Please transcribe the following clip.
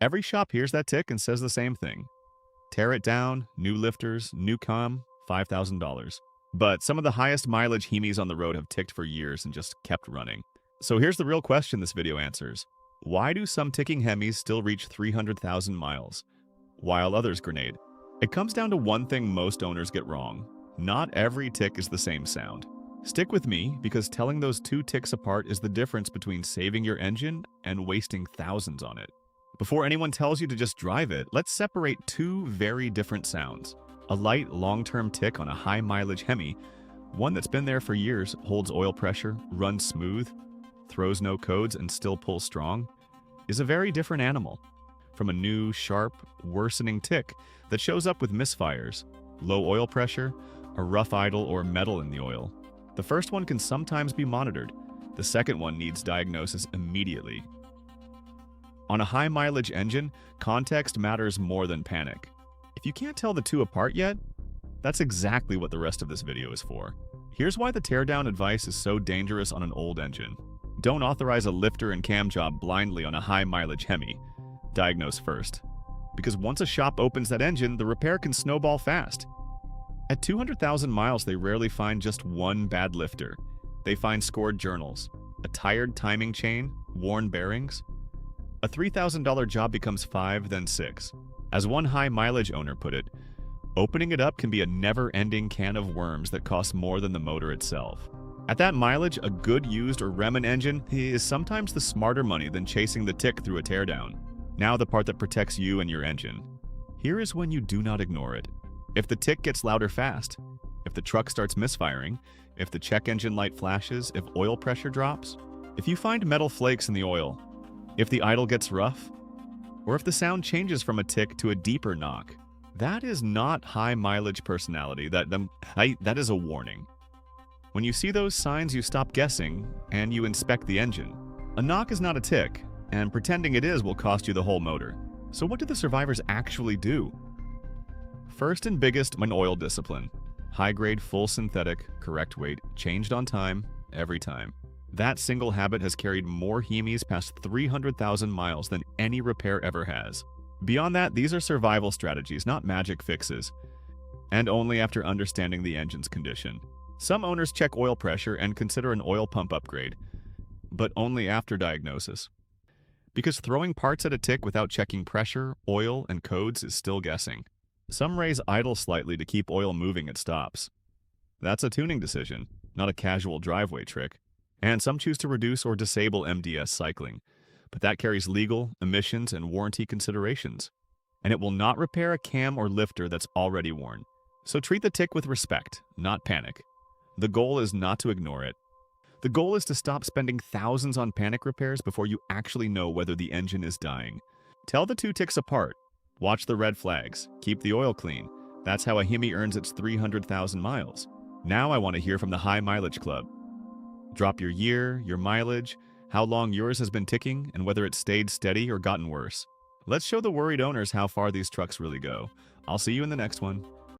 Every shop hears that tick and says the same thing. Tear it down, new lifters, new com, $5,000. But some of the highest mileage HEMIs on the road have ticked for years and just kept running. So here's the real question this video answers. Why do some ticking HEMIs still reach 300,000 miles, while others grenade? It comes down to one thing most owners get wrong. Not every tick is the same sound. Stick with me, because telling those two ticks apart is the difference between saving your engine and wasting thousands on it. Before anyone tells you to just drive it, let's separate two very different sounds. A light, long-term tick on a high-mileage HEMI, one that's been there for years, holds oil pressure, runs smooth, throws no codes, and still pulls strong, is a very different animal from a new, sharp, worsening tick that shows up with misfires, low oil pressure, a rough idle, or metal in the oil. The first one can sometimes be monitored. The second one needs diagnosis immediately. On a high-mileage engine, context matters more than panic. If you can't tell the two apart yet, that's exactly what the rest of this video is for. Here's why the teardown advice is so dangerous on an old engine. Don't authorize a lifter and cam job blindly on a high-mileage HEMI. Diagnose first. Because once a shop opens that engine, the repair can snowball fast. At 200,000 miles, they rarely find just one bad lifter. They find scored journals, a tired timing chain, worn bearings. A $3,000 job becomes 5, then 6. As one high-mileage owner put it, opening it up can be a never-ending can of worms that costs more than the motor itself. At that mileage, a good used or Reman engine is sometimes the smarter money than chasing the tick through a teardown. Now the part that protects you and your engine. Here is when you do not ignore it. If the tick gets louder fast, if the truck starts misfiring, if the check engine light flashes, if oil pressure drops, if you find metal flakes in the oil, if the idle gets rough, or if the sound changes from a tick to a deeper knock, that is not high-mileage personality. That is a warning. When you see those signs, you stop guessing and you inspect the engine. A knock is not a tick, and pretending it is will cost you the whole motor. So what do the survivors actually do? First and biggest, an oil discipline. High-grade, full synthetic, correct weight, changed on time, every time. That single habit has carried more HEMIs past 300,000 miles than any repair ever has. Beyond that, these are survival strategies, not magic fixes, and only after understanding the engine's condition. Some owners check oil pressure and consider an oil pump upgrade, but only after diagnosis. Because throwing parts at a tick without checking pressure, oil, and codes is still guessing. Some raise idle slightly to keep oil moving at stops. That's a tuning decision, not a casual driveway trick. And some choose to reduce or disable MDS cycling, but that carries legal, emissions, and warranty considerations. And it will not repair a cam or lifter that's already worn. So treat the tick with respect, not panic. The goal is not to ignore it. The goal is to stop spending thousands on panic repairs before you actually know whether the engine is dying. Tell the two ticks apart. Watch the red flags. Keep the oil clean. That's how a HEMI earns its 300,000 miles. Now I want to hear from the High Mileage Club. Drop your year, your mileage, how long yours has been ticking, and whether it's stayed steady or gotten worse. Let's show the worried owners how far these trucks really go. I'll see you in the next one.